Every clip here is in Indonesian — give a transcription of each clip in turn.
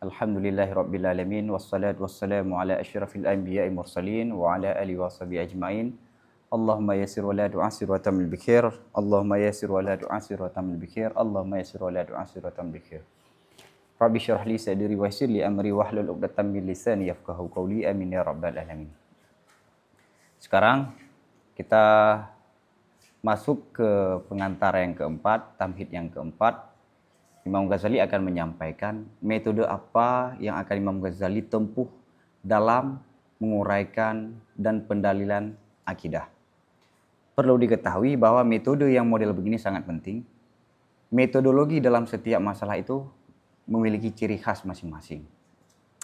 Alhamdulillahirabbil alamin wassalatu wassalamu ala asyrafil anbiya'i mursalin wa ala alihi washabihi ajmain. Allahumma yassir wa la tu'assir wa tamil bikhair. Allahumma yassir wa la tu'assir wa tamil bikhair. Allahumma yassir wa la tu'assir wa tamil bikhair. Rabbi shrah li sadri wa yassir li amri wahlul 'uqdatam min lisani yafqahu qawli. Amin ya rabbal alamin. Sekarang kita masuk ke pengantar yang keempat, tamhid yang keempat. Imam Ghazali akan menyampaikan metode apa yang akan Imam Ghazali tempuh dalam menguraikan dan pendalilan akidah. Perlu diketahui bahwa metode yang model begini sangat penting. Metodologi dalam setiap masalah itu memiliki ciri khas masing-masing.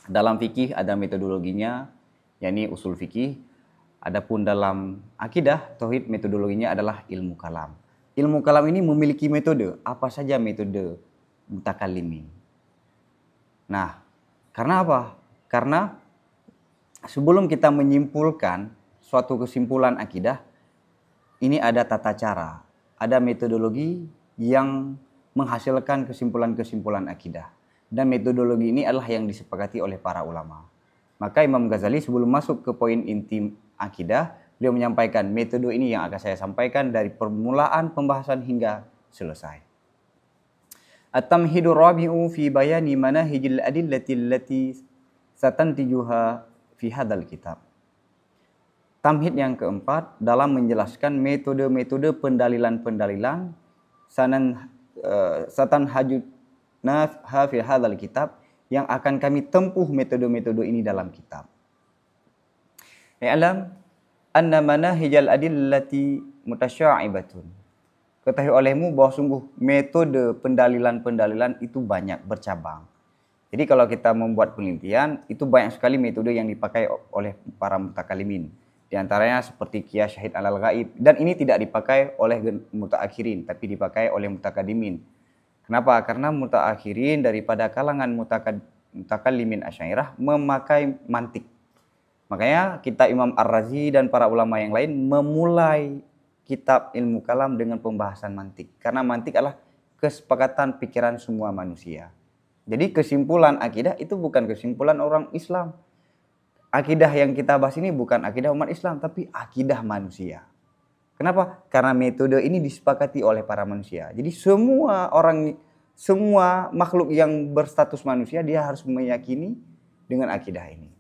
Dalam fikih ada metodologinya, yakni usul fikih. Adapun dalam akidah, tauhid, metodologinya adalah ilmu kalam. Ilmu kalam ini memiliki metode. Apa saja metode mutakallimin? Nah, karena apa? Karena sebelum kita menyimpulkan suatu kesimpulan akidah, ini ada tata cara, ada metodologi yang menghasilkan kesimpulan-kesimpulan akidah. Dan metodologi ini adalah yang disepakati oleh para ulama. Maka Imam Ghazali sebelum masuk ke poin inti akidah, beliau menyampaikan metode ini yang akan saya sampaikan dari permulaan pembahasan hingga selesai. At-tamhidur rabi'u fi bayani manahijil adillati allati satantijuha fi hadzal kitab. Tamhid yang keempat dalam menjelaskan metode-metode pendalilan-pendalilan satanhajuna fi hadzal kitab yang akan kami tempuh metode-metode ini dalam kitab. I'lam anna manahijal adillati mutasya'ibatun. Ketahui olehmu bahwa sungguh metode pendalilan-pendalilan itu banyak, bercabang. Jadi kalau kita membuat penelitian, itu banyak sekali metode yang dipakai oleh para mutakalimin. Di antaranya seperti qiyas syahid alal ghaib. Dan ini tidak dipakai oleh mutaakhirin, tapi dipakai oleh mutakadimin. Kenapa? Karena mutaakhirin daripada kalangan mutakallimin Asy'ariyah memakai mantik. Makanya kita Imam Ar-Razi dan para ulama yang lain memulai kitab ilmu kalam dengan pembahasan mantik. Karena mantik adalah kesepakatan pikiran semua manusia. Jadi kesimpulan akidah itu bukan kesimpulan orang Islam. Akidah yang kita bahas ini bukan akidah umat Islam, tapi akidah manusia. Kenapa? Karena metode ini disepakati oleh para manusia. Jadi semua makhluk yang berstatus manusia, dia harus meyakini dengan akidah ini.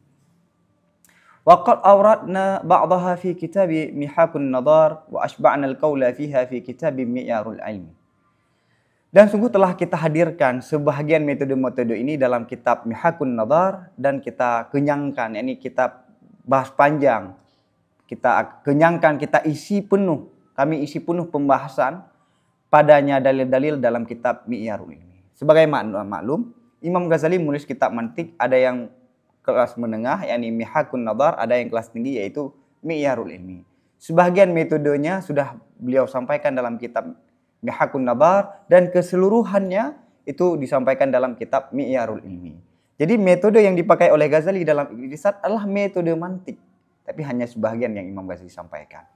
وقد أوردنا بعضها في كتاب محاك النظار وأشبعنا القول فيها في كتاب معيار العلم. Dan sungguh telah kita hadirkan sebahagian metode-metode ini dalam kitab Mihakun Nadhar dan kita kenyangkan, yakni kitab bahas panjang. Kita kenyangkan, kita isi penuh, kami isi penuh pembahasan padanya dalil-dalil dalam kitab Mi'yarul Ilmi. Sebagai maklum, Imam Ghazali menulis kitab mantik, ada yang kelas menengah, yakni Mihakun Nadhar, ada yang kelas tinggi yaitu Mi'yarul Ilmi. Sebahagian metodenya sudah beliau sampaikan dalam kitab Mihakun Nadhar dan keseluruhannya itu disampaikan dalam kitab Mi'yarul Ilmi. Jadi metode yang dipakai oleh Ghazali dalam iqtisad adalah metode mantik, tapi hanya sebahagian yang Imam Ghazali sampaikan.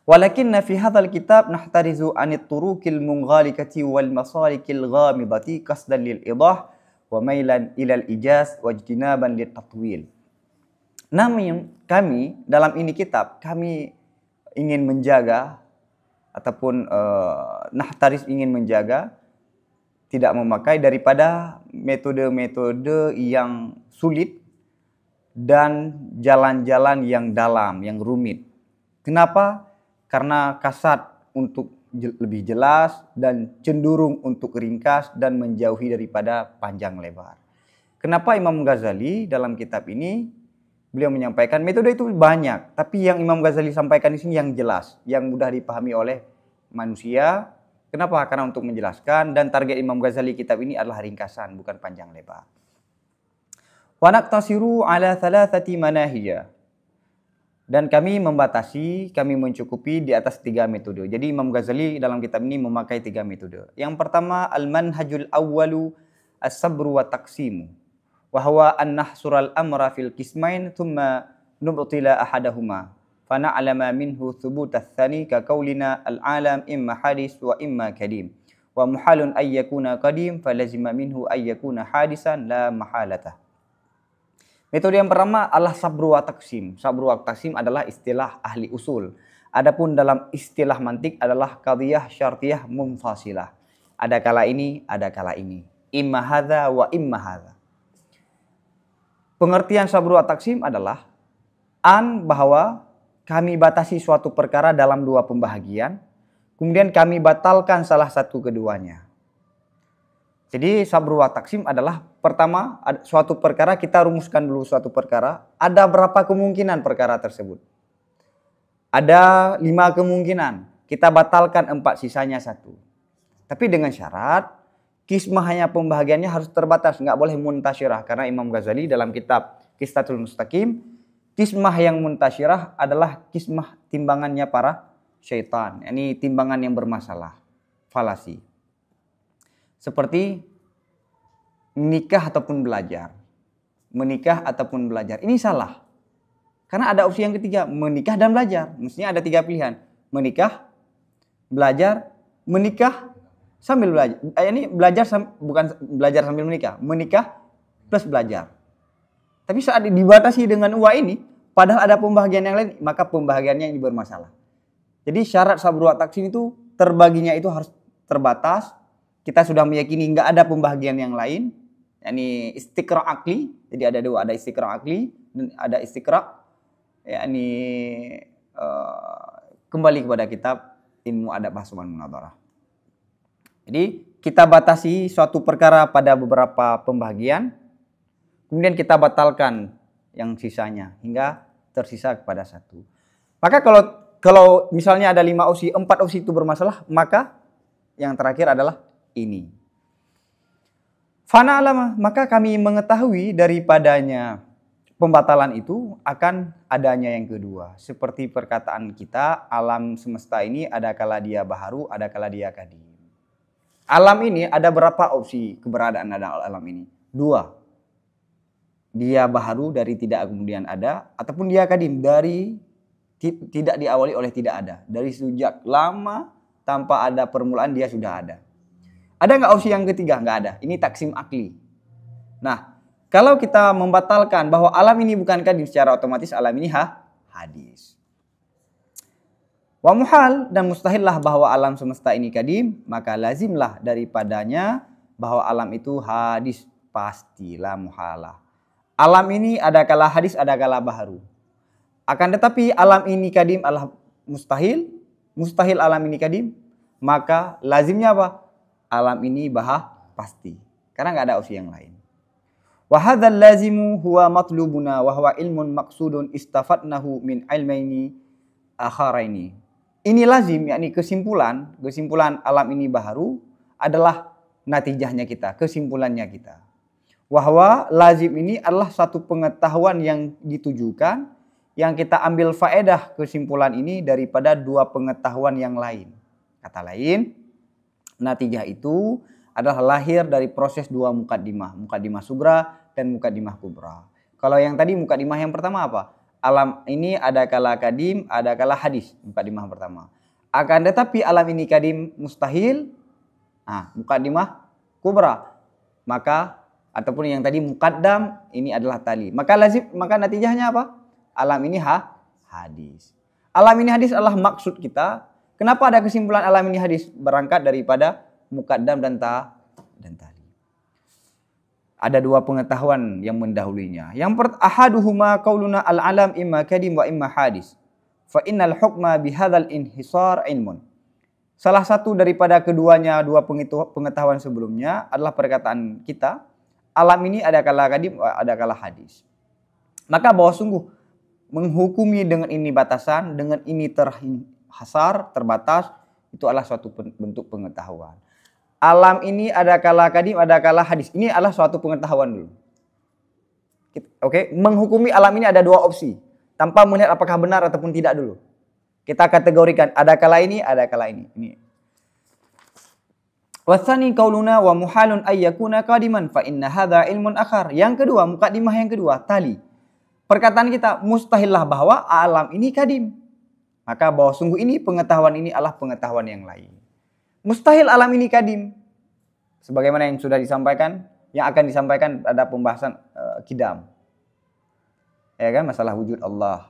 Walakinna fi hadzal kitab nahtarizu anit turuqil munghalikati wal masalikil ghamidati qasdan lil idah wa mailan ilal ijaz wajtinaban litatwil. Namun kami dalam ini kitab kami ingin menjaga ataupun nahtaris ingin menjaga tidak memakai daripada metode-metode yang sulit dan jalan-jalan yang dalam, yang rumit. Kenapa? Karena kasat untuk lebih jelas dan cenderung untuk ringkas dan menjauhi daripada panjang lebar. Kenapa Imam Ghazali dalam kitab ini beliau menyampaikan metode itu banyak, tapi yang Imam Ghazali sampaikan di sini yang jelas, yang mudah dipahami oleh manusia. Kenapa? Karena untuk menjelaskan, dan target Imam Ghazali kitab ini adalah ringkasan, bukan panjang lebar. Wa naqtasiru ala thalathati manahija. Dan kami membatasi, kami mencukupi di atas 3 metode. Jadi Imam Ghazali dalam kitab ini memakai 3 metode. Yang pertama, al-manhajul awwalu as-sabru wa taqsimu. Wa huwa an nahsural amra fil qismain thumma nubtila ahadahuma. Fa na'lama minhu thubut ats-tsani ka qaulina al-alam imma hadis wa imma kadim. Wa muhalun ayyakuna qadim falazima minhu ayyakuna hadisan la mahalatah. Metode yang pertama adalah sabru wa taqsim. Sabru wa taqsim adalah istilah ahli usul. Adapun dalam istilah mantik adalah qadhiyah syartiyah munfasilah. Ada kala ini, ada kala ini. Imma hadza wa imma hadza. Pengertian sabru wa taqsim adalah bahwa kami batasi suatu perkara dalam dua pembahagian, kemudian kami batalkan salah satu keduanya. Jadi sabru wa taqsim adalah pertama suatu perkara, kita rumuskan dulu suatu perkara, ada berapa kemungkinan perkara tersebut. Ada 5 kemungkinan, kita batalkan 4, sisanya 1. Tapi dengan syarat, kismah hanya pembahagiannya harus terbatas, nggak boleh muntasyirah. Karena Imam Ghazali dalam kitab Qistatul Mustaqim, kismah yang muntasyirah adalah kismah timbangannya para syaitan. Ini timbangan yang bermasalah, falasi. Seperti menikah ataupun belajar. Menikah ataupun belajar. Ini salah. Karena ada opsi yang ketiga, menikah dan belajar. Mestinya ada 3 pilihan. Menikah, belajar, menikah sambil belajar. Ini belajar bukan belajar sambil menikah. Menikah plus belajar. Tapi saat dibatasi dengan uang ini, padahal ada pembahagian yang lain, maka pembahagiannya ini bermasalah. Jadi syarat sabru wa taqsim itu terbaginya itu harus terbatas. Kita sudah meyakini nggak ada pembahagian yang lain. Yani istiqra' akli. Jadi ada 2, ada istiqra' akli dan ada istiqra' yani kembali kepada kitab Ilmu Adab Bahs wal Munadharah. Jadi kita batasi suatu perkara pada beberapa pembahagian, kemudian kita batalkan yang sisanya hingga tersisa kepada 1. Maka kalau misalnya ada 5 opsi, 4 opsi itu bermasalah, maka yang terakhir adalah ini. Fana alama, maka kami mengetahui daripadanya pembatalan itu akan adanya yang kedua. Seperti perkataan kita, alam semesta ini ada kala dia baharu, ada kala dia qadim. Alam ini ada berapa opsi keberadaan alam ini? 2. Dia baharu dari tidak kemudian ada, ataupun dia qadim dari tidak diawali oleh tidak ada. Dari sejak lama tanpa ada permulaan dia sudah ada. Ada nggak opsi yang ketiga? Nggak ada. Ini taksim akli. Nah, kalau kita membatalkan bahwa alam ini bukan qadim, secara otomatis alam ini hadis. Wa muhal, dan mustahillah bahwa alam semesta ini qadim, maka lazimlah daripadanya bahwa alam itu hadis, pastilah muhalah. Alam ini ada kala hadis, ada kala baharu. Akan tetapi alam ini qadim adalah mustahil, mustahil alam ini qadim, maka lazimnya apa? Alam ini pasti. Karena nggak ada opsi yang lain. Wa hadzal lazimu huwa matlubuna wa huwa ilmun maqsudun istafadnahu min ilmaini akharaini. Ini lazim, yakni kesimpulan alam ini baharu adalah natijahnya kita, kesimpulannya kita. Wahwa lazim ini adalah satu pengetahuan yang ditujukan, yang kita ambil faedah kesimpulan ini daripada 2 pengetahuan yang lain. Kata lain, natijah itu adalah lahir dari proses 2 mukaddimah. Mukaddimah sugra dan mukaddimah kubra. Kalau yang tadi mukaddimah yang pertama apa? Alam ini ada kala qadim, ada kala hadis. Mukaddimah pertama. Akan tetapi alam ini qadim mustahil. Mukaddimah kubra. Maka ataupun yang tadi mukaddam ini adalah tali. Maka natijahnya apa? Alam ini hadis. Alam ini hadis adalah maksud kita. Kenapa ada kesimpulan alam ini hadis? Berangkat daripada mukaddam dan tali. Ada 2 pengetahuan yang mendahulinya. Yang ahaduhuma qauluna al-alam imma qadim wa imma hadis. Fa innal hukma bihadzal inhisar ilmun. Salah satu daripada keduanya 2 pengetahuan sebelumnya adalah perkataan kita, alam ini ada kala qadim, ada kala hadis. Maka bahwa sungguh menghukumi dengan ini batasan, dengan ini terhasar, terbatas, itu adalah suatu bentuk pengetahuan. Alam ini ada kala qadim, ada kala hadis. Ini adalah suatu pengetahuan dulu. Oke, menghukumi alam ini ada 2 opsi. Tanpa melihat apakah benar ataupun tidak dulu. Kita kategorikan, ada kala ini, ada kala ini. Ini. Wasani qauluna wa muhalun ayyakuna qadiman fa inna hadza ilmun akhar. Yang kedua, mukaddimah yang kedua, tali. Perkataan kita, mustahillah bahwa alam ini qadim. Maka bahwa sungguh ini pengetahuan ini adalah pengetahuan yang lain. Mustahil alam ini kadim. Sebagaimana yang sudah disampaikan, yang akan disampaikan pada pembahasan kidam. Ya kan, masalah wujud Allah.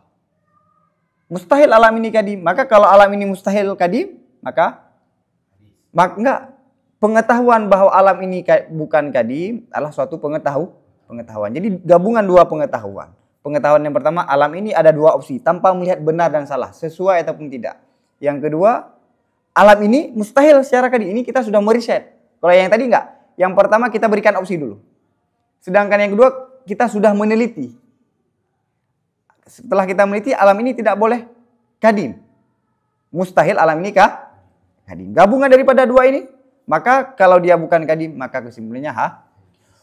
Mustahil alam ini kadim. Maka kalau alam ini mustahil kadim, maka enggak. Pengetahuan bahwa alam ini bukan kadim adalah suatu pengetahuan. Jadi gabungan dua pengetahuan. Pengetahuan yang pertama, alam ini ada dua opsi, tanpa melihat benar dan salah, sesuai ataupun tidak. Yang kedua, alam ini mustahil secara kadim. Ini kita sudah meriset. Kalau yang tadi enggak. Yang pertama kita berikan opsi dulu. Sedangkan yang kedua kita sudah meneliti. Setelah kita meneliti, alam ini tidak boleh kadim. Mustahil alam ini kadim. Gabungan daripada dua ini, maka kalau dia bukan kadim, maka kesimpulannya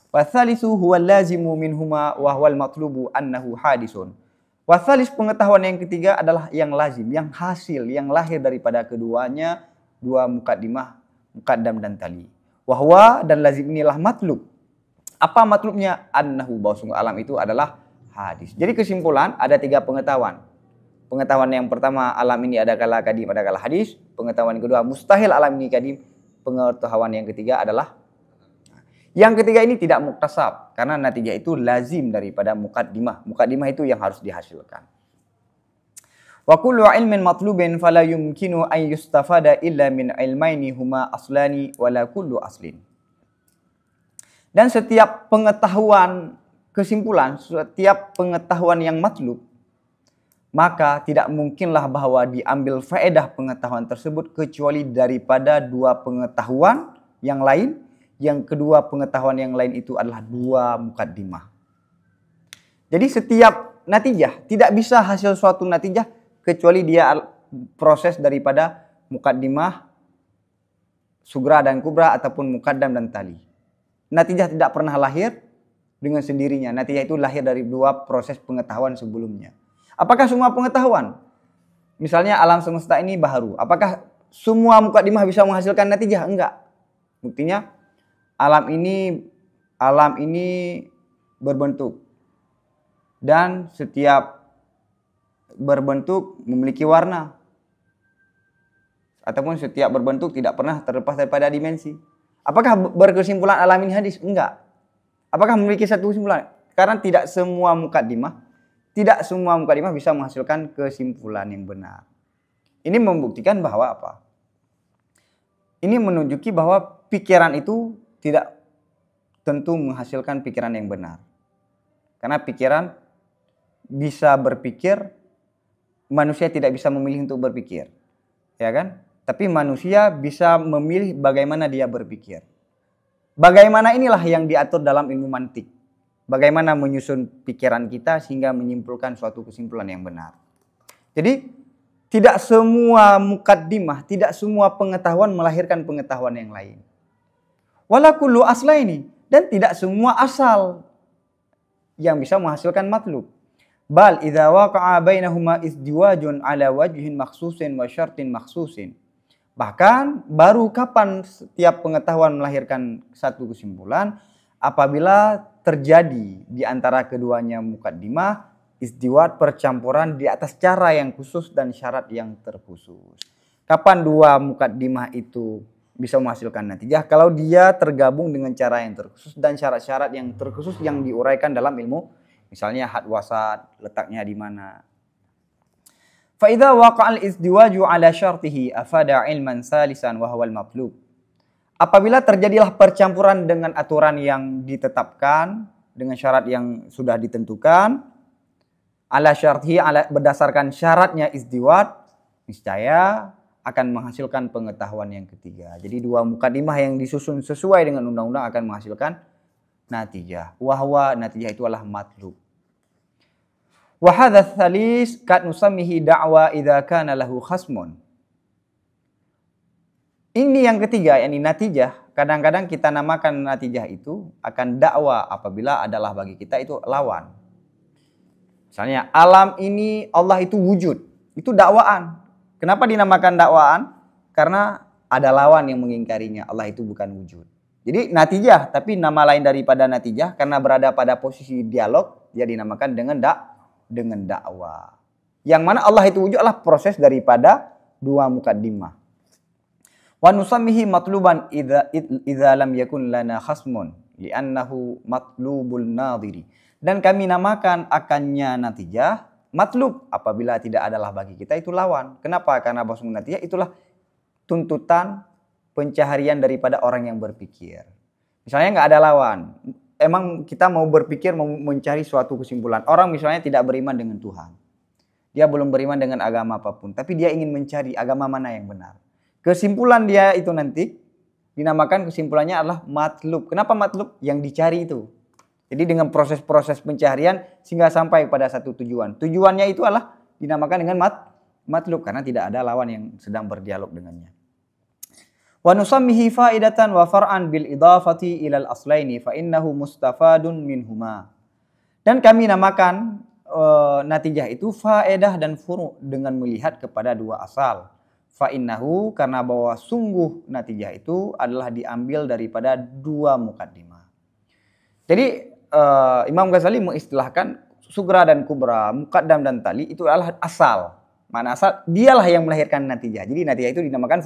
Wathalisu huwal lazimu minhuma wa huwal matlubu annahu hadisun. Wathalis, pengetahuan yang ketiga adalah yang lazim, yang hasil, yang lahir daripada keduanya, dua mukaddimah, mukaddam dan tali. Wahwa dan lazim inilah matlub. Apa matlubnya? Annahu, bahwa sungguh alam itu adalah hadis. Jadi kesimpulan ada tiga pengetahuan. Pengetahuan yang pertama, alam ini ada kala kadim, ada kala hadis. Pengetahuan yang kedua, mustahil alam ini kadim. Pengetahuan yang ketiga adalah yang ketiga ini tidak muktasab, karena natijah itu lazim daripada mukaddimah. Mukaddimah itu yang harus dihasilkan. Wa kullu ilmin matlubin fala yumkinu an yustafada illa min ilmaini huma aslani wala kullu aslin. Dan setiap pengetahuan, kesimpulan, setiap pengetahuan yang matlub, maka tidak mungkinlah bahwa diambil faedah pengetahuan tersebut kecuali daripada dua pengetahuan yang lain. Yang kedua pengetahuan yang lain itu adalah dua mukaddimah. Jadi setiap natijah tidak bisa hasil suatu natijah kecuali dia proses daripada mukaddimah, sugra dan kubra ataupun mukaddam dan tali. Natijah tidak pernah lahir dengan sendirinya. Natijah itu lahir dari dua proses pengetahuan sebelumnya. Apakah semua pengetahuan? Misalnya alam semesta ini baharu. Apakah semua mukaddimah bisa menghasilkan natijah? Enggak. Buktinya alam ini berbentuk, dan setiap berbentuk memiliki warna, ataupun setiap berbentuk tidak pernah terlepas daripada dimensi. Apakah berkesimpulan alam ini hadis? Enggak. Apakah memiliki satu kesimpulan? Karena tidak semua mukaddimah bisa menghasilkan kesimpulan yang benar. Ini membuktikan bahwa apa? Ini menunjuki bahwa pikiran itu tidak tentu menghasilkan pikiran yang benar. Karena pikiran bisa berpikir, manusia tidak bisa memilih untuk berpikir. Ya kan? Tapi manusia bisa memilih bagaimana dia berpikir. Bagaimana inilah yang diatur dalam ilmu mantik. Bagaimana menyusun pikiran kita sehingga menyimpulkan suatu kesimpulan yang benar. Jadi tidak semua mukaddimah, tidak semua pengetahuan melahirkan pengetahuan yang lain. Wala kullu aslaini, dan tidak semua asal yang bisa menghasilkan matlub. Bal idza waqa'a bainahuma izdiwajun ala wajhin makhsusin wa syartin makhsusin. Bahkan baru kapan setiap pengetahuan melahirkan satu kesimpulan? Apabila terjadi di antara keduanya mukaddimah, izdiwaj, percampuran di atas cara yang khusus dan syarat yang terkhusus. Kapan dua mukaddimah itu bisa menghasilkan natijah? Kalau dia tergabung dengan cara yang terkhusus dan syarat-syarat yang terkhusus yang diuraikan dalam ilmu. Misalnya had wasat, letaknya di mana. Fa idza waqa'al izdiwaju ala syartihi afada ilman salisan wa huwal matlub. Apabila terjadilah percampuran dengan aturan yang ditetapkan, dengan syarat yang sudah ditentukan, ala syartihi, berdasarkan syaratnya izdiwaj, niscaya akan menghasilkan pengetahuan yang ketiga. Jadi dua mukaddimah yang disusun sesuai dengan undang-undang akan menghasilkan natijah. Wahwa, natijah itu adalah matlub. Wa hadza tsalis kad nusammihi da'wa idza kana lahu khasmun. Ini yang ketiga, yakni natijah. Kadang-kadang kita namakan natijah itu akan dakwah apabila adalah bagi kita itu lawan. Misalnya alam ini Allah itu wujud, itu dakwaan. Kenapa dinamakan dakwaan? Karena ada lawan yang mengingkarinya. Allah itu bukan wujud. Jadi natijah, tapi nama lain daripada natijah karena berada pada posisi dialog, dia dinamakan dengan dakwah. Yang mana Allah itu wujud adalah proses daripada dua mukaddimah. Wa nusammihi matluban idza lam yakun lana khasmun li'annahu matlubul nadhiri. Dan kami namakan akannya natijah matlub apabila tidak adalah bagi kita itu lawan. Kenapa? Karena bahwasanya natijah itulah tuntutan pencaharian daripada orang yang berpikir. Misalnya nggak ada lawan. Emang kita mau berpikir, mau mencari suatu kesimpulan. Orang misalnya tidak beriman dengan Tuhan. Dia belum beriman dengan agama apapun. Tapi dia ingin mencari agama mana yang benar. Kesimpulan dia itu nanti dinamakan kesimpulannya adalah matlub. Kenapa matlub? Yang dicari itu. Jadi dengan proses-proses pencarian sehingga sampai pada satu tujuan. Tujuannya itu adalah dinamakan dengan matlub. Karena tidak ada lawan yang sedang berdialog dengannya. Wa nusammihi faidatan wa far'an bil idafati ilal aslaini fa innahu mustafadun minhuma. Dan kami namakan natijah itu faedah dan furu' dengan melihat kepada dua asal. Fa innahu karena bahwa sungguh natijah itu adalah diambil daripada dua mukaddimah. Jadi Imam Ghazali mengistilahkan sugra dan kubra, muqaddam dan tali itu adalah asal. Mana asal? Dialah yang melahirkan natijah. Jadi natijah itu dinamakan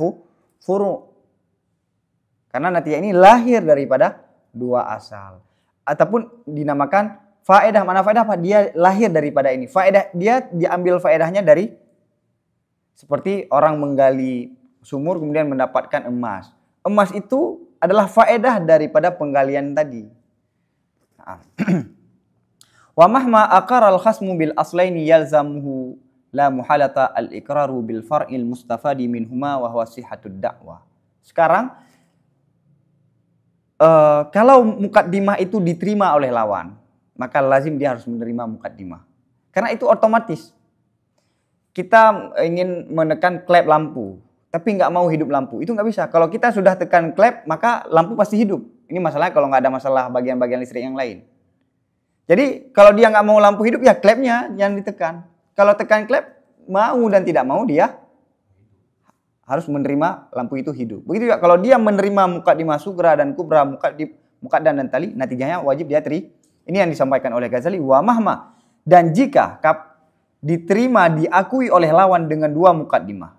furu'. Karena natijah ini lahir daripada dua asal. Ataupun dinamakan faedah. Mana faedah apa? Dia lahir daripada ini. Faedah dia diambil faedahnya dari seperti orang menggali sumur kemudian mendapatkan emas. Emas itu adalah faedah daripada penggalian tadi. Wa mahma aqara al-khasmu bil aslaini yalzamuhu la muhalata al-iqraru bil far'il mustafadi minhuma wa huwa sihhatud da'wah. Sekarang kalau mukaddimah itu diterima oleh lawan, maka lazim dia harus menerima mukaddimah. Karena itu otomatis. Kita ingin menekan klep lampu, tapi nggak mau hidup lampu. Itu nggak bisa. Kalau kita sudah tekan klep, maka lampu pasti hidup. Ini masalahnya kalau nggak ada masalah bagian-bagian listrik yang lain. Jadi kalau dia nggak mau lampu hidup, ya klepnya yang ditekan. Kalau tekan klep, mau dan tidak mau dia harus menerima lampu itu hidup. Begitu juga kalau dia menerima mukaddimah sugra dan kubra, muqaddam dan tali, natijahnya wajib dia Ini yang disampaikan oleh Ghazali. Wa mahma. Dan jika diterima, diakui oleh lawan dengan dua mukaddimah,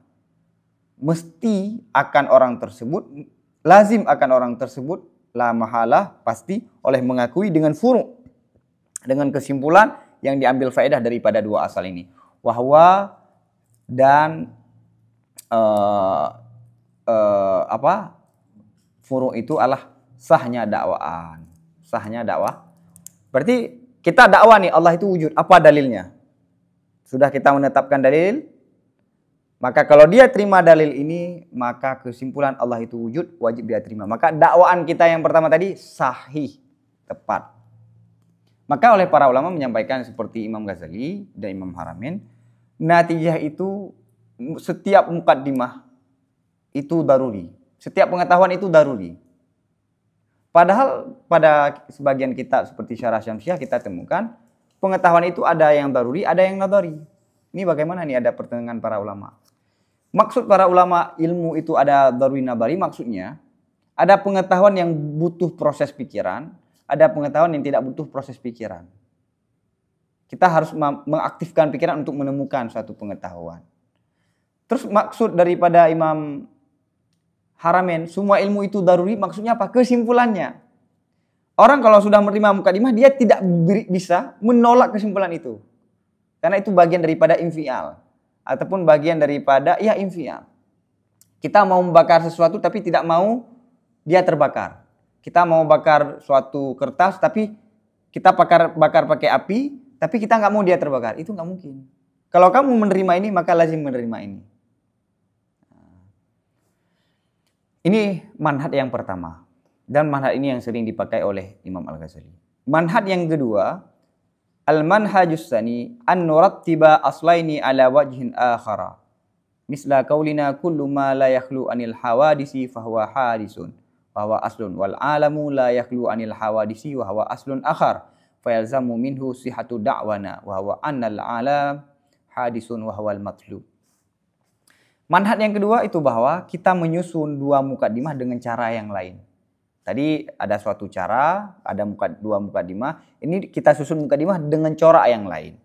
mesti akan orang tersebut, lazim akan orang tersebut, la mahalah, pasti oleh mengakui dengan furu', dengan kesimpulan yang diambil faedah daripada dua asal ini. Wahwa dan furu' itu adalah sahnya dakwaan. Sahnya dakwah. Berarti kita dakwah nih Allah itu wujud. Apa dalilnya? Sudah kita menetapkan dalil. Maka kalau dia terima dalil ini, maka kesimpulan Allah itu wujud, wajib dia terima. Maka dakwaan kita yang pertama tadi sahih, tepat. Maka oleh para ulama menyampaikan seperti Imam Ghazali dan Imam Haramain, natijah itu setiap mukaddimah itu daruri. Setiap pengetahuan itu daruri. Padahal pada sebagian kitab seperti Syarah Syamsiah kita temukan pengetahuan itu ada yang daruri, ada yang nadari. Ini bagaimana nih ada pertengahan para ulama. Maksud para ulama ilmu itu ada daruri nadari, maksudnya ada pengetahuan yang butuh proses pikiran, ada pengetahuan yang tidak butuh proses pikiran. Kita harus mengaktifkan pikiran untuk menemukan suatu pengetahuan. Terus maksud daripada Imam Haramain, semua ilmu itu daruri, maksudnya apa? Kesimpulannya. Orang kalau sudah menerima mukaddimah, dia tidak bisa menolak kesimpulan itu. Karena itu bagian daripada infial. Ataupun bagian daripada, infial. Kita mau membakar sesuatu tapi tidak mau dia terbakar. Kita mau bakar suatu kertas tapi kita bakar pakai api, tapi kita nggak mau dia terbakar. Itu nggak mungkin. Kalau kamu menerima ini, maka lazim menerima ini. Ini manhaj yang pertama. Dan manhaj ini yang sering dipakai oleh Imam Al-Ghazali. Manhaj yang kedua, al-manhajus tsani an nurattiba aslaini ala wajhin akhara. Misla qaulina kullu ma la yakhlu anil hawadisi fahuwa hadisun wa huwa aslun wal alamu la yakhlu anil hawadisi wa huwa aslun akhar. Fayalzamu minhu sihhatu da'wana wa huwa annal alam hadisun wa huwa al-matlub. Manhaj yang kedua itu bahwa kita menyusun dua mukaddimah dengan cara yang lain. Tadi ada suatu cara, ada dua mukaddimah. Ini kita susun mukaddimah dengan corak yang lain.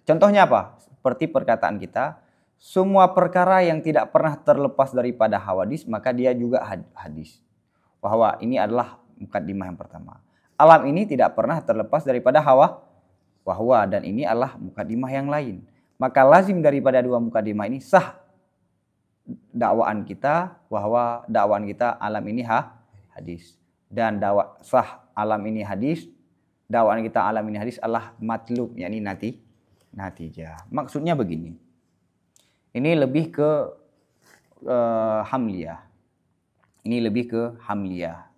Contohnya apa? Seperti perkataan kita, semua perkara yang tidak pernah terlepas daripada hawadis, maka dia juga hadis. Bahwa ini adalah mukaddimah yang pertama. Alam ini tidak pernah terlepas daripada bahwa dan ini adalah mukaddimah yang lain. Maka lazim daripada dua mukaddimah ini sah dakwaan kita bahwa dakwaan kita alam ini hadis. Dan sah alam ini hadis, dakwaan kita alam ini hadis adalah matlub, yakni natijah. Maksudnya begini. Ini lebih ke hamliyah. Ini lebih ke hamliyah.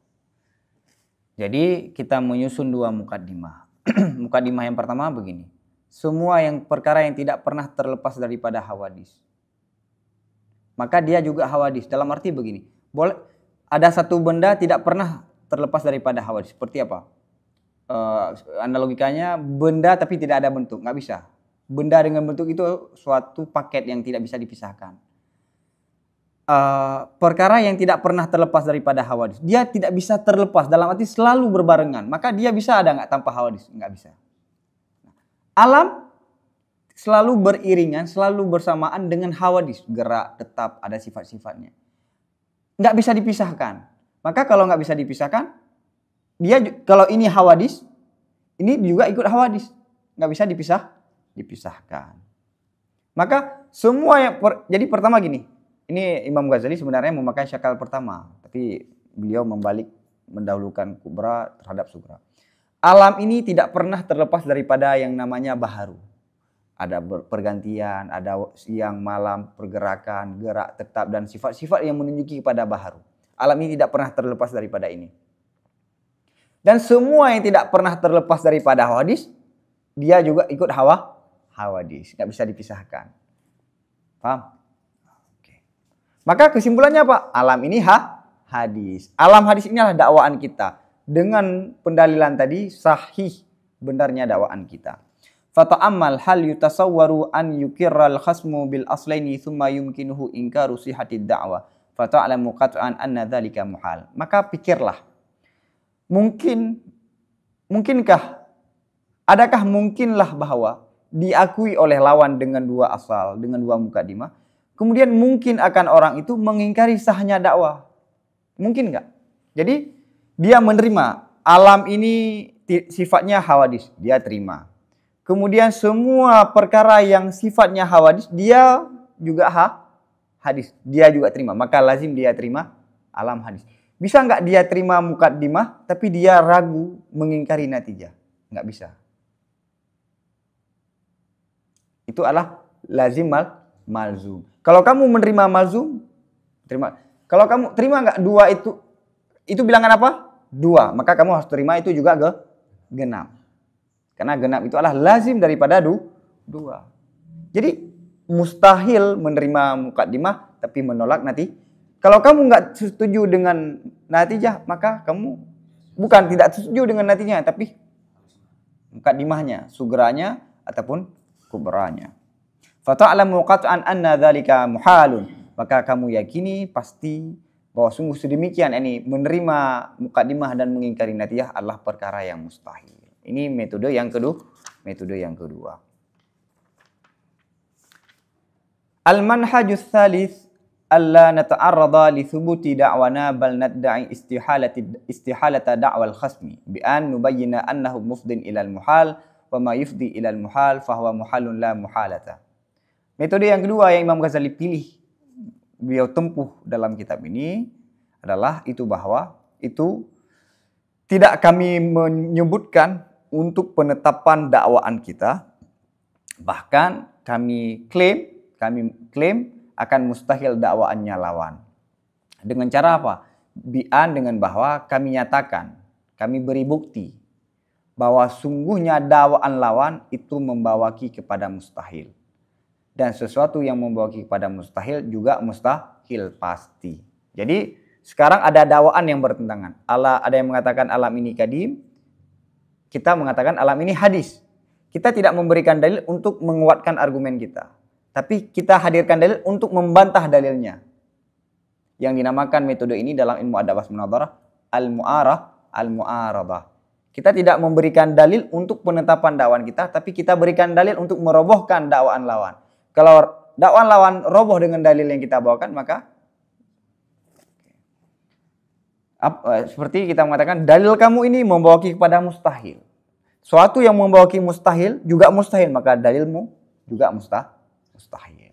Jadi kita menyusun dua mukaddimah. Mukaddimah yang pertama begini. Semua perkara yang tidak pernah terlepas daripada hawadis, maka dia juga hawadis. Dalam arti begini. Boleh ada satu benda tidak pernah terlepas daripada hawadis. Seperti apa? Analogikannya benda tapi tidak ada bentuk. Nggak bisa. Benda dengan bentuk itu suatu paket yang tidak bisa dipisahkan. Perkara yang tidak pernah terlepas daripada hawadis, dia tidak bisa terlepas, dalam arti selalu berbarengan. Maka dia bisa ada nggak tanpa hawadis? Nggak bisa. Alam selalu beriringan, selalu bersamaan dengan hawadis, gerak, tetap, ada sifat-sifatnya. Nggak bisa dipisahkan. Maka kalau nggak bisa dipisahkan, kalau ini hawadis, ini juga ikut hawadis, nggak bisa dipisahkan. Maka semua jadi pertama gini, ini Imam Ghazali sebenarnya memakai syakal pertama, tapi beliau mendahulukan kubra terhadap sugra. Alam ini tidak pernah terlepas daripada yang namanya baharu. Ada pergantian, ada siang, malam, pergerakan, gerak, tetap, dan sifat-sifat yang menunjuki kepada baharu. Alam ini tidak pernah terlepas daripada ini. Dan semua yang tidak pernah terlepas daripada hawadis, dia juga ikut hawadis. Nggak bisa dipisahkan. Paham? Oke. Maka kesimpulannya apa? Alam ini hadis. Alam hadis ini adalah dakwaan kita. Dengan pendalilan tadi sahih benarnya dakwaan kita. Fata'ammal hal yutasawwaru an yukirral khasmu bil aslaini thumma yumkinuhu inkaru sihatid da'wah. Fata'alamu qat'an anna dzalika muhal. Maka pikirlah. Adakah mungkinlah bahwa diakui oleh lawan dengan dua asal, dengan dua mukaddimah, kemudian mungkin akan orang itu mengingkari sahnya dakwah? Mungkin enggak? Jadi dia menerima alam ini sifatnya hawadis, dia terima. Kemudian semua perkara yang sifatnya hawadis, dia juga hadis, dia juga terima. Maka lazim dia terima alam hadis. Bisa nggak dia terima mukaddimah, tapi dia ragu mengingkari natijah? Nggak bisa. Itu adalah lazim malzum. Kalau kamu menerima malzum, terima. Kalau kamu terima nggak dua itu bilangan apa? Dua. Maka kamu harus terima itu juga genap. Karena genap itu adalah lazim daripada dua. Jadi mustahil menerima mukaddimah tapi menolak natijah. Kalau kamu nggak setuju dengan natijah, maka kamu bukan tidak setuju dengan natijah, tapi mukaddimahnya, sugranya ataupun kubranya. Fata'lamu qat'an anna dzalika muhalun. Maka kamu yakini pasti bahwa sungguh sedemikian ini menerima mukaddimah dan mengingkari natijah adalah perkara yang mustahil. Ini metode yang kedua. Al-manhajus tsalits alla nata'arrada li thubuti da'wana bal nadda'i istihalata da'wal khasmi bi an nubayyana annahu mufdin ila al-muhal wa ma yufdi ila al-muhal fa huwa muhalun la muhalata. Metode yang kedua yang Imam Ghazali pilih, beliau tempuh dalam kitab ini adalah itu bahwa itu tidak kami menyebutkan untuk penetapan dakwaan kita, bahkan kami klaim akan mustahil dakwaannya lawan. Dengan cara apa? Bi'an, dengan bahwa kami nyatakan, kami beri bukti bahwa sungguhnya dakwaan lawan itu membawaki kepada mustahil. Dan sesuatu yang membawaki kepada mustahil juga mustahil pasti. Jadi sekarang ada dakwaan yang bertentangan. Ada yang mengatakan alam ini qadim, kita mengatakan alam ini hadis. Kita tidak memberikan dalil untuk menguatkan argumen kita, tapi kita hadirkan dalil untuk membantah dalilnya. Yang dinamakan metode ini dalam ilmu adab munadharah al-mu'aradah. Kita tidak memberikan dalil untuk penetapan dakwaan kita, tapi kita berikan dalil untuk merobohkan dakwaan lawan. Kalau dakwaan lawan roboh dengan dalil yang kita bawakan, maka seperti kita mengatakan dalil kamu ini membawa kepada mustahil. Suatu yang membawa mustahil juga mustahil, maka dalilmu juga mustahil.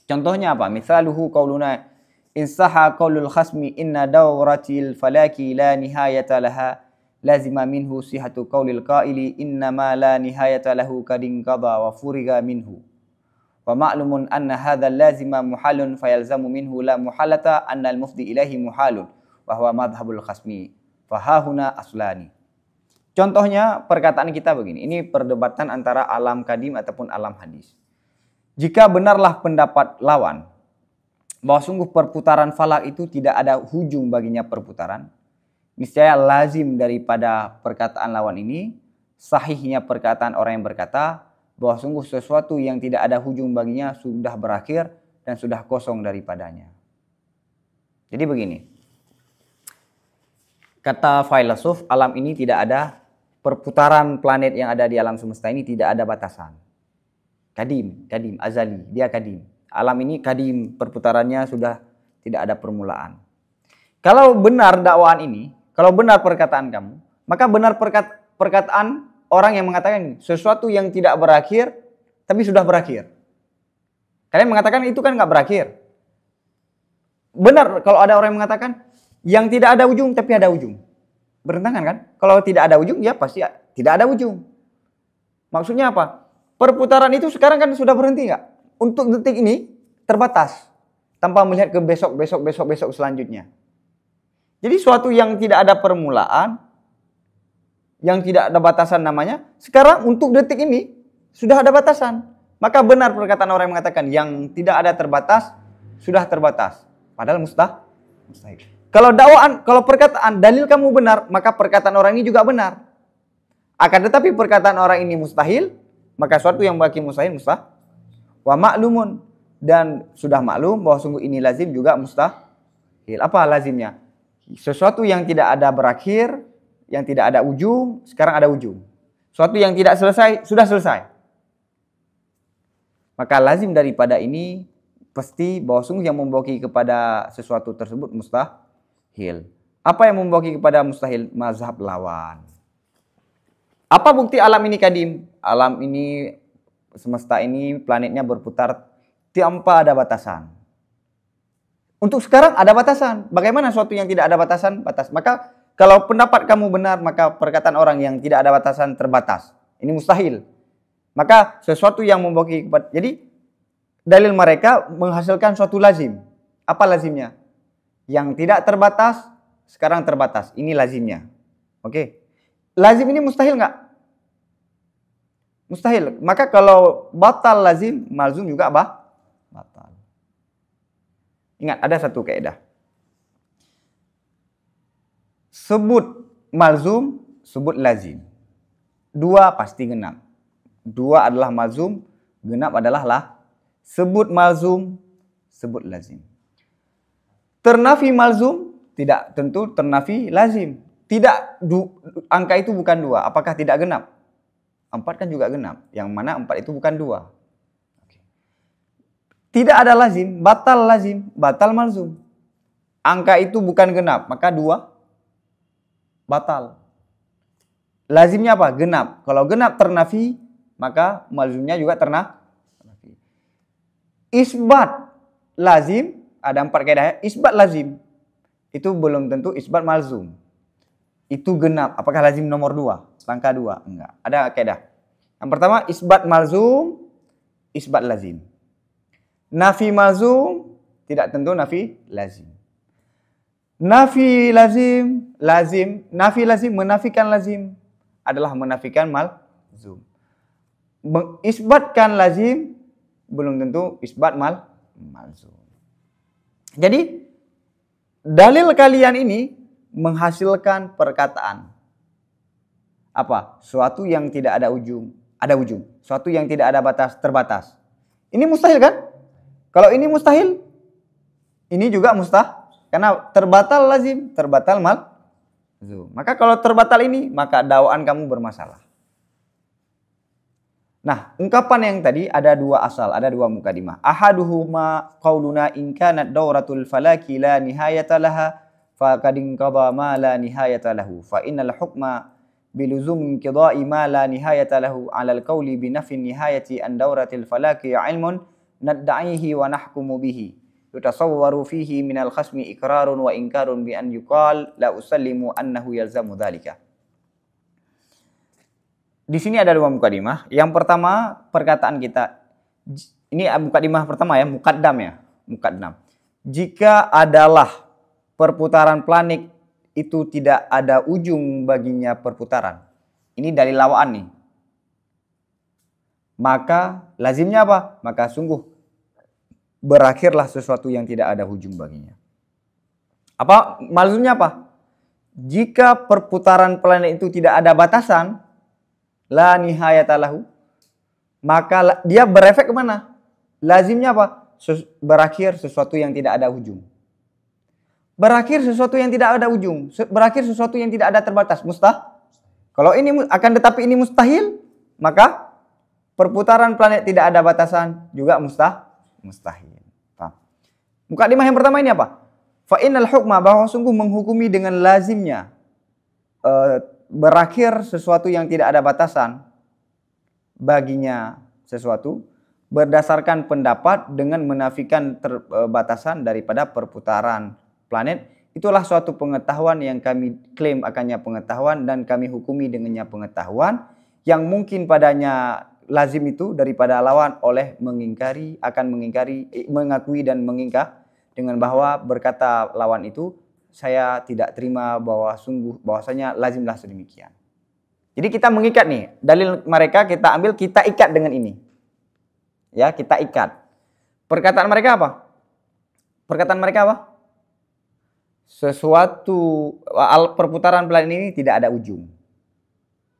Contohnya apa? Misaluhu qauluna insaha qaulul khasmi inna dawratil falaki la nihayata laha lazima minhu sihatu qaulil qaili innama la nihayata lahu kadin qada wa furiga minhu. Wa ma'lumun anna hadzal lazima muhalun fayalzamu minhu la muhalata anna al-mufdi ilahi muhalun wa huwa madhhabul khasmi. Fahahuna aslani. Contohnya perkataan kita begini. Ini perdebatan antara alam kadim ataupun alam hadis. Jika benarlah pendapat lawan bahwa sungguh perputaran falak itu tidak ada hujung baginya perputaran, niscaya lazim daripada perkataan lawan ini sahihnya perkataan orang yang berkata bahwa sungguh sesuatu yang tidak ada hujung baginya sudah berakhir dan sudah kosong daripadanya. Jadi begini, kata filsuf, alam ini tidak ada perputaran planet yang ada di alam semesta ini tidak ada batasan. Kadim, azali, dia kadim. Alam ini kadim, perputarannya sudah tidak ada permulaan. Kalau benar dakwaan ini, kalau benar perkataan kamu, maka benar perkataan orang yang mengatakan ini, sesuatu yang tidak berakhir, tapi sudah berakhir. Kalian mengatakan itu kan nggak berakhir. Benar kalau ada orang yang mengatakan, yang tidak ada ujung, tapi ada ujung. Bertentangan kan? Kalau tidak ada ujung, ya pasti tidak ada ujung. Maksudnya apa? Perputaran itu sekarang kan sudah berhenti nggak? Untuk detik ini terbatas. Tanpa melihat ke besok selanjutnya. Jadi suatu yang tidak ada permulaan, yang tidak ada batasan namanya, sekarang untuk detik ini sudah ada batasan. Maka benar perkataan orang yang mengatakan yang tidak ada terbatas, sudah terbatas. Padahal mustahil. Kalau perkataan dalil kamu benar, maka perkataan orang ini juga benar. Akan tetapi perkataan orang ini mustahil, maka suatu yang bagi mustahil. Wa ma'lumun, dan sudah maklum bahwa sungguh ini lazim juga mustahil. Apa lazimnya? Sesuatu yang tidak ada berakhir, yang tidak ada ujung, sekarang ada ujung. Suatu yang tidak selesai, sudah selesai. Maka lazim daripada ini pasti bahwa sungguh yang membawa kepada sesuatu tersebut mustahil. Apa yang membawa kepada mustahil? Mazhab lawan. Apa bukti alam ini kadim? Alam ini, semesta ini, planetnya berputar tanpa ada batasan. Untuk sekarang ada batasan. Bagaimana suatu yang tidak ada batasan? Batas. Maka kalau pendapat kamu benar, maka perkataan orang yang tidak ada batasan terbatas. Ini mustahil. Maka sesuatu yang membawa kepada... Jadi dalil mereka menghasilkan suatu lazim. Apa lazimnya? Yang tidak terbatas, sekarang terbatas. Ini lazimnya. Oke. Lazim ini mustahil nggak? Mustahil. Maka kalau batal lazim, malzum juga batal. Ingat, ada satu kaidah. Sebut malzum, sebut lazim. Dua pasti genap. Dua adalah malzum, genap adalah lah. Sebut malzum, sebut lazim. Ternafi malzum, tidak tentu ternafi lazim. Tidak, angka itu bukan dua. Apakah tidak genap? 4 kan juga genap. Yang mana 4 itu bukan 2. Tidak ada lazim, batal malzum. Angka itu bukan genap, maka 2 batal. Lazimnya apa? Genap. Kalau genap ternafi, maka malzumnya juga ternafi. Isbat lazim, ada 4 kaidah. Isbat lazim, itu belum tentu isbat malzum. Itu genap. Apakah lazim nomor 2? Langkah 2? Enggak. Ada kaidah. Yang pertama, isbat malzum, isbat lazim. Nafi malzum, tidak tentu nafi lazim. Nafi lazim, nafi lazim, menafikan lazim adalah menafikan malzum. Isbatkan lazim, belum tentu isbat malzum. Jadi, dalil kalian ini menghasilkan perkataan. Apa? Suatu yang tidak ada ujung, ada ujung. Suatu yang tidak ada batas, terbatas. Ini mustahil kan? Kalau ini mustahil, ini juga mustahil. Karena terbatal lazim, terbatal malzum. Maka kalau terbatal ini, maka dakwaan kamu bermasalah. Nah, ungkapan yang tadi ada dua asal, ada dua mukadimah. Ahaduhuma qauluna in kanat dauratul falaki la nihayata laha faqad inqadha ma la nihayata lahu fa innal hukma biluzum inqidha'i ma la nihayata lahu 'ala al-qawli bi nafyi nihayati an dauratil falaki ilmun nadda'ihi wa nahkumu bihi yutasawwaru fihi minal khasmi iqrarun wa inkarun bi an yuqal la usallimu annahu yalzamu dhalika. Di sini ada dua mukadimah. Yang pertama, perkataan kita. Ini mukadimah pertama ya, mukaddam ya. Mukaddam. Jika adalah perputaran planet itu tidak ada ujung baginya perputaran. Ini dari lawaan nih. Maka lazimnya apa? Maka sungguh berakhirlah sesuatu yang tidak ada ujung baginya. Apa? Maksudnya apa? Jika perputaran planet itu tidak ada batasan, la nihayata lahu, maka dia berefek kemana? Lazimnya apa? Berakhir sesuatu yang tidak ada ujung. Berakhir sesuatu yang tidak ada ujung. Berakhir sesuatu yang tidak ada terbatas. Kalau ini akan tetapi ini mustahil, maka perputaran planet tidak ada batasan juga mustahil. Paham? Mukadimah yang pertama ini apa? Fa innal hukma, bahwa sungguh menghukumi dengan lazimnya berakhir sesuatu yang tidak ada batasan baginya sesuatu berdasarkan pendapat dengan menafikan batasan daripada perputaran planet. Itulah suatu pengetahuan yang kami klaim akannya pengetahuan dan kami hukumi dengannya pengetahuan yang mungkin padanya lazim itu daripada lawan oleh mengakui dan mengingkar dengan bahwa berkata lawan itu, saya tidak terima bahwasanya lazimlah sedemikian. Jadi kita mengikat nih, dalil mereka kita ambil, kita ikat dengan ini. Ya, kita ikat. Perkataan mereka apa? Perkataan mereka apa? Sesuatu perputaran planet ini tidak ada ujung.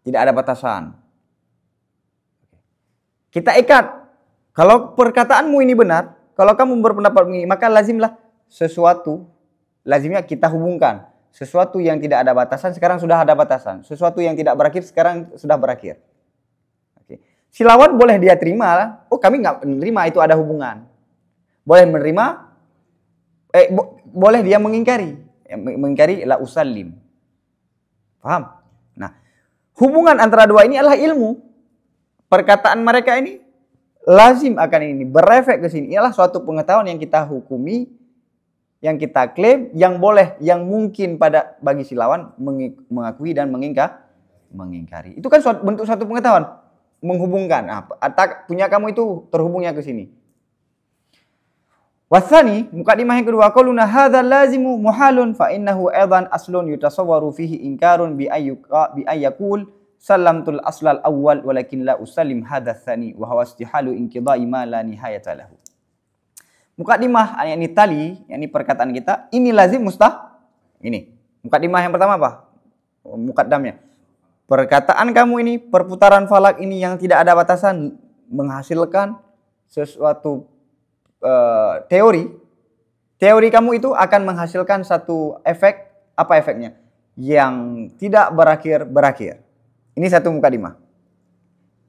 Tidak ada batasan. Kita ikat. Kalau perkataanmu ini benar, kalau kamu berpendapat begini, maka lazimlah sesuatu, lazimnya kita hubungkan. Sesuatu yang tidak ada batasan sekarang sudah ada batasan. Sesuatu yang tidak berakhir sekarang sudah berakhir. Oke. Si lawan boleh dia terima. Oh, kami nggak menerima itu ada hubungan. Boleh menerima. Boleh dia mengingkari. Mengingkari la usallim. Paham? Nah, hubungan antara dua ini adalah ilmu. Perkataan mereka ini lazim akan ini berefek ke sini. Ialah suatu pengetahuan yang kita hukumi, yang kita klaim, yang boleh, yang mungkin bagi si lawan mengakui dan mengingkari. Itu kan bentuk suatu pengetahuan, menghubungkan. Nah, punya kamu itu terhubungnya ke sini. Wasani, mukadimah yang kedua, qauluna hadzal lazimu muhalun fa innahu aidan aslun yutasawwaru fihi inkarun bi ayyakul sallamtul aslal awwal walakin la usallim hadzal tsani wa huwa istihalu inqidai ma la nihayata lahu. Mukadimah ini tali, ini perkataan kita, ini lazim ini. Mukadimah yang pertama apa? Mukaddamnya. Perkataan kamu ini, perputaran falak ini yang tidak ada batasan menghasilkan sesuatu teori. Teori kamu itu akan menghasilkan satu efek. Apa efeknya? Yang tidak berakhir. Ini satu mukadimah.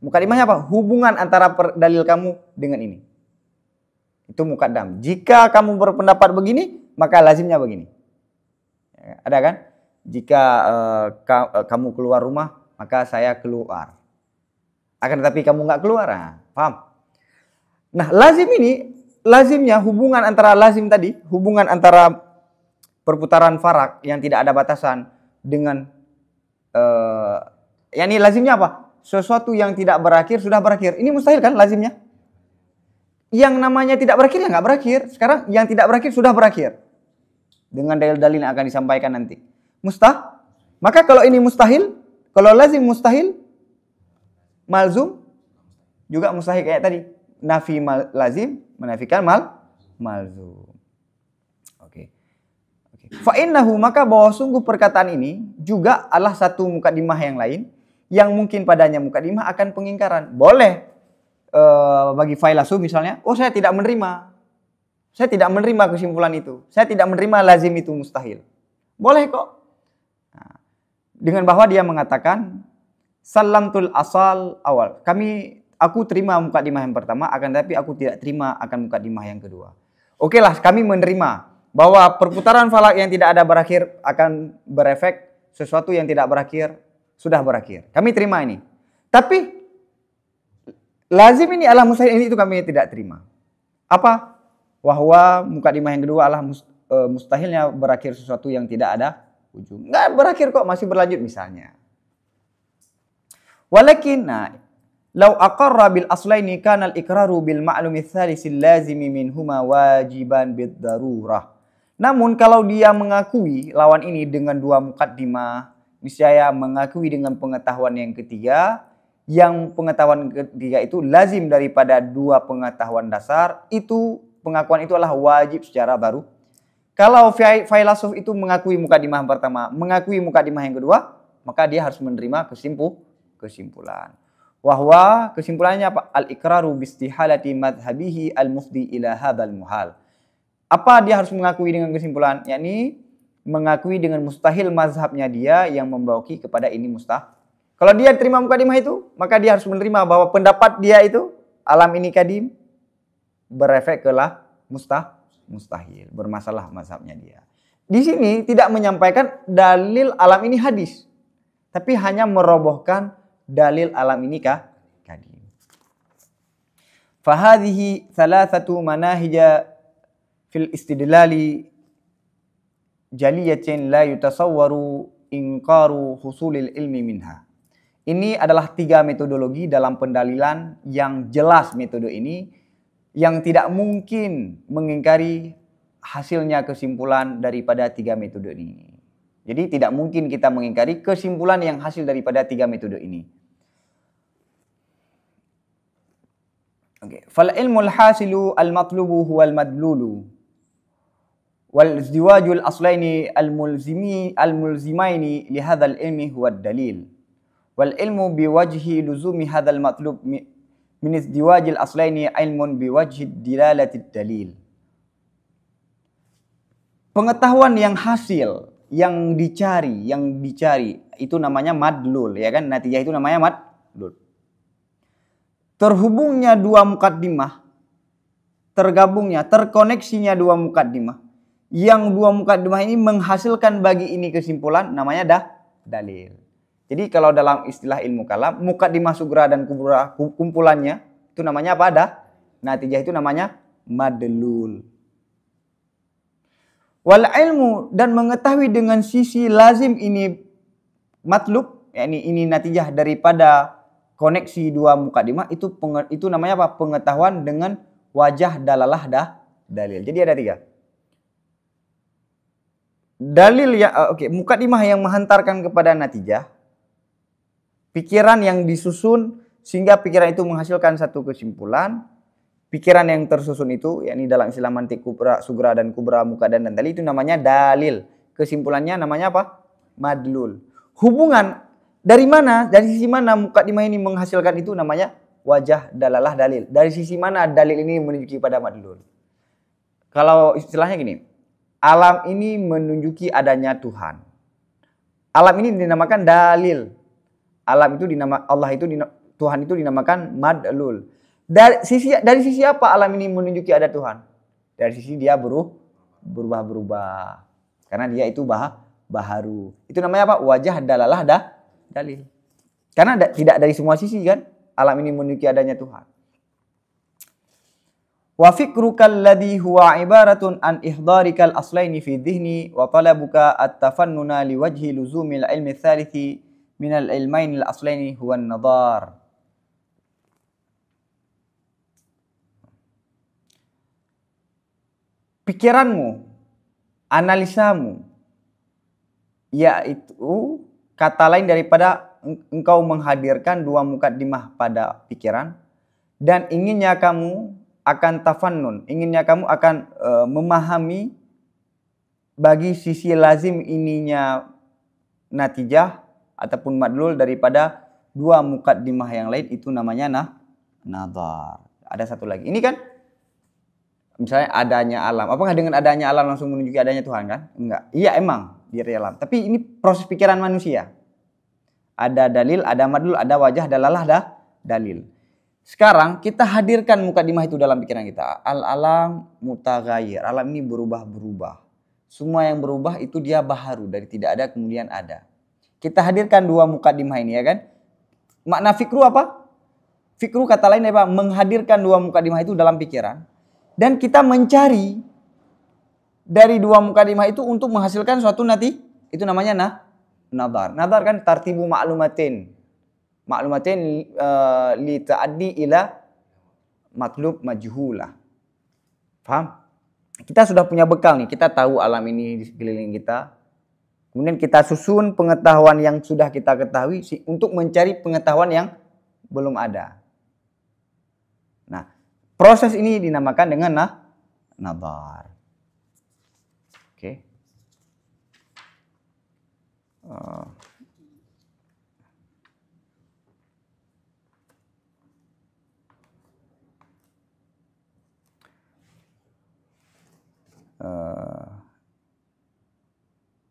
Mukadimahnya apa? Hubungan antara dalil kamu dengan ini. Itu mukaddam. Jika kamu berpendapat begini, maka lazimnya begini. Ada kan? Jika kamu keluar rumah, maka saya keluar. Akan tetapi kamu nggak keluar, paham? Nah, lazim ini, lazimnya hubungan antara lazim tadi, hubungan antara perputaran farak yang tidak ada batasan dengan, ini lazimnya apa? Sesuatu yang tidak berakhir sudah berakhir. Ini mustahil kan lazimnya? Yang namanya tidak berakhir ya nggak berakhir. Sekarang yang tidak berakhir sudah berakhir. Dengan dalil-dalil yang akan disampaikan nanti. Maka kalau ini mustahil, kalau lazim mustahil, malzum juga mustahil kayak tadi. Nafi lazim menafikan malzum. Oke. Fa innahu, maka bahwa sungguh perkataan ini juga adalah satu mukadimah yang lain yang mungkin padanya mukadimah akan pengingkaran. Boleh bagi failasuf misalnya, saya tidak menerima. Saya tidak menerima kesimpulan itu. Saya tidak menerima lazim itu mustahil. Boleh kok. Dengan bahwa dia mengatakan salamtul asal awal. Kami aku terima mukaddimah yang pertama, akan tapi aku tidak terima akan mukaddimah yang kedua. Oke lah, kami menerima bahwa perputaran falak yang tidak ada berakhir akan berefek, sesuatu yang tidak berakhir sudah berakhir. Kami terima ini. Tapi lazim ini adalah mustahil, ini itu kami tidak terima. Apa? Wahwa mukaddimah yang kedua adalah mustahilnya berakhir sesuatu yang tidak ada ujung. Enggak berakhir kok, masih berlanjut misalnya. Walakin, law aqarra bil aslaini kana al iqraru bil ma'lumi tsalisi lazimi minhuma wajiban bid darurah. Namun kalau dia mengakui lawan ini dengan dua mukaddimah, niscaya mengakui dengan pengetahuan yang ketiga, yang pengetahuan ketiga itu lazim daripada dua pengetahuan dasar, itu pengakuan itu adalah wajib secara baru. Kalau filsuf itu mengakui mukaddimah yang pertama, mengakui mukaddimah yang kedua, maka dia harus menerima kesimpulan. Wahwa kesimpulannya apa? Al-iqraru bistihalati madhabihi al-mufdi ila hadzal muhal. Apa dia harus mengakui dengan kesimpulan? Yakni mengakui dengan mustahil mazhabnya dia yang membawaki kepada ini mustahil. Kalau dia terima mukaddimah itu, maka dia harus menerima bahwa pendapat dia itu alam ini kadim berefek kelah mustahil, bermasalah mazhabnya dia. Di sini tidak menyampaikan dalil alam ini hadis, tapi hanya merobohkan dalil alam ini kadim. Fahadhihi thalathatu manahija fil istidlali jaliyatin la yutasawwaru inqaru husulil ilmi minha. Ini adalah 3 metodologi dalam pendalilan yang jelas metode ini, yang tidak mungkin mengingkari hasilnya kesimpulan daripada 3 metode ini. Jadi tidak mungkin kita mengingkari kesimpulan yang hasil daripada 3 metode ini. Fal ilmul hasilu al matlubu huwal madlulu wal izdiwajul aslaini al mulzimaini li hadzal ilmi huwa dalil wal ilmu biwajhi luzumi hadzal matlub min izdiwajil aslaini ilmun biwajhi dilalati dalil. Pengetahuan yang hasil, yang dicari itu namanya madlul, ya kan? Natijah itu namanya madlul. Terhubungnya dua mukaddimah, terkoneksinya dua mukaddimah, yang dua mukaddimah ini menghasilkan bagi ini kesimpulan, namanya dalil. Jadi kalau dalam istilah ilmu kalam, mukaddimah sugra dan kubra kumpulannya itu namanya apa? Natijah itu namanya madlul. Wal ilmu, dan mengetahui dengan sisi lazim ini matlub, yakni ini natijah daripada koneksi dua mukaddimah, itu namanya apa? Pengetahuan dengan wajah dalalah dalil. Jadi ada 3. Dalil ya, mukaddimah yang menghantarkan kepada natijah, pikiran yang disusun sehingga pikiran itu menghasilkan satu kesimpulan. Pikiran yang tersusun itu, yakni dalam istilah mantik kubra, sugra dan kubra, muqaddam dan dalil, itu namanya dalil. Kesimpulannya namanya apa? Madlul. Hubungan dari mana? Dari sisi mana mukaddimah ini menghasilkan itu namanya wajah dalalah dalil. Dari sisi mana dalil ini menunjuki pada madlul? Kalau istilahnya gini, alam ini menunjuki adanya Tuhan. Alam ini dinamakan dalil. Alam itu Tuhan itu dinamakan madlul. Dari sisi apa alam ini menunjuki ada Tuhan? Dari sisi dia berubah-berubah. Karena dia itu baharu. Itu namanya apa? Wajah dalalah dalil. Karena tidak dari semua sisi kan alam ini menunjuki adanya Tuhan. Wa fikruka alladhi huwa ibaratun an ihdarikal aslaini fi dhihni wa talabuka at-tafannuna liwajhi luzumil ilmi tsalithi minal ilmain al-aslaini huwa an-nadhar. Pikiranmu, analisamu, yaitu kata lain daripada engkau menghadirkan dua mukaddimah pada pikiran, dan inginnya kamu akan tafannun, inginnya kamu akan memahami bagi sisi lazim ininya natijah ataupun madlul daripada dua mukaddimah yang lain, itu namanya nadhar. Ada satu lagi. Ini kan misalnya adanya alam. Apakah dengan adanya alam langsung menunjuki adanya Tuhan kan? Enggak. Iya emang di alam. Tapi ini proses pikiran manusia. Ada dalil, ada madlul, ada wajah dalalah dalil. Sekarang kita hadirkan mukadimah itu dalam pikiran kita. Al-alam mutaghayyir. Alam ini berubah-berubah. Semua yang berubah itu dia baharu, dari tidak ada kemudian ada. Kita hadirkan dua mukadimah ini, ya kan? Makna fikru apa? Fikru kata lain apa? Menghadirkan dua mukadimah itu dalam pikiran. Dan kita mencari dari dua mukadimah itu untuk menghasilkan suatu nanti. Itu namanya nadar. Nadar kan tartibu ma'lumatin. Ma'lumatin li ta'addi ila matlub majhulah. Paham? Kita sudah punya bekal nih. Kita tahu alam ini di sekeliling kita. Kemudian kita susun pengetahuan yang sudah kita ketahui untuk mencari pengetahuan yang belum ada. Nah, proses ini dinamakan dengan nadar. Oke.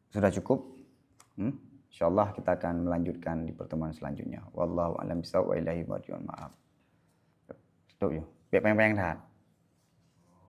Sudah cukup? Insyaallah kita akan melanjutkan di pertemuan selanjutnya. Wallahu a'lam bishawab wa ilahi marji'un. Maaf. Tuh yuk. Biar pengen-pengen